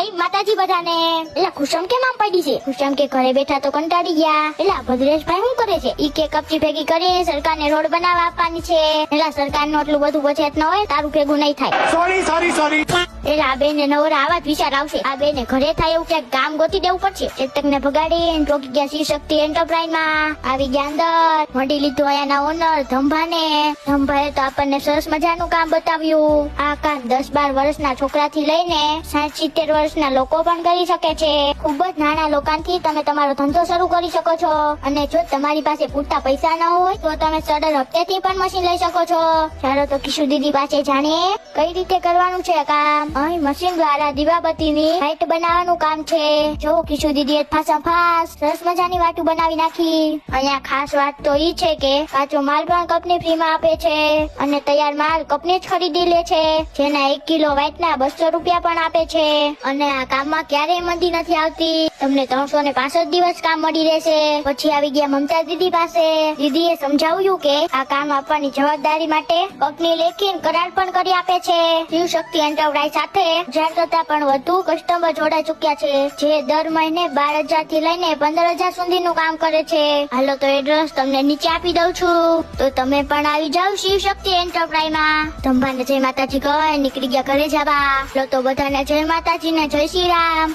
જય માતાજી બધાને। એલા ખુશમ કેમ આમ પડી છે? ખુશમ કે ઘરે બેઠા તો કંટાળી ગયા। એલા ભદ્રેશભાઈ શું કરે છે? ઈ કે કપચી ભેગી કરી સરકારને રોડ બનાવવા આપવાની છે। એલા સરકારનું આટલું બધું બજેટ ન હોય, તારું ભેગું નહીં થાય। સોરી। એલા આ બેને નવરા આવા જ વિચાર આવશે। આ બેને ઘરે થાય એવું ક્યાંક કામ ગોતી દેવું પડશે। ચેતકને ભગાડીને ટોકી ગયા શિવ શક્તિ એન્ટરપ્રાઇઝમાં। આવી ગયા અંદર, મળી લીધું અહીંયાના ઓનર ધંભાને। ધંભાએ તો આપણને સરસ મજાનું કામ બતાવ્યું। આ કામ 10-12 વર્ષના છોકરાથી લઈને 60-70 વર્ષના લોકો પણ કરી શકે છે। ખૂબ જ નાના લોકોથી તમે તમારો ધંધો શરૂ કરી શકો છો। અને જો તમારી પાસે પૂરતા પૈસા ન હોય તો તમે સડર હપ્તેથી પણ મશીન લઈ શકો છો। ચાલો તો કિશુ દીદી પાસે જાણીએ કઈ રીતે કરવાનું છે કામ। અહીં મશીન દ્વારા દીવાબત્તીની લાઈટ બનાવવાનું કામ છે। જો કિશુ દીદીએ ફાસ સરસ મજાની વાટું બનાવી નાખી। અહીંયા ખાસ વાત તો ઈ છે કે કાચો માલ પણ કંપની ફ્રીમાં આપે છે અને તૈયાર માલ કંપની જ ખરીદી લે છે, જેના 1 કિલો વાટના 200 રૂપિયા પણ આપે છે। અને આ કામમાં ક્યારેય મંદી નથી આવતી, તમને 365 દિવસ કામ મળી રહેશે। પછી આવી ગયા મમતા દીદી પાસે। દીદીએ સમજાવ્યું કે આ કામ આપવાની જવાબદારી માટે કંપની લેખિત કરાર પણ કરી આપે છે। શિવ શક્તિ એન્ટરપ્રાઇઝ સાથે 1000 કરતા પણ વધુ કસ્ટમર જોડાઈ ચુક્યા છે, જે દર મહિને 12,000 થી લઈને 15,000 સુધીનું કામ કરે છે। હાલો તો એડ્રેસ તમને નીચે આપી દઉં છું, તો તમે પણ આવી જાવ શિવ શક્તિ એન્ટરપ્રાઇઝમાં। ધંભાને જય માતાજી કહી નીકળી ગયા ઘરે જવા। તો બધાને જય માતાજી ને જય શ્રી રામ।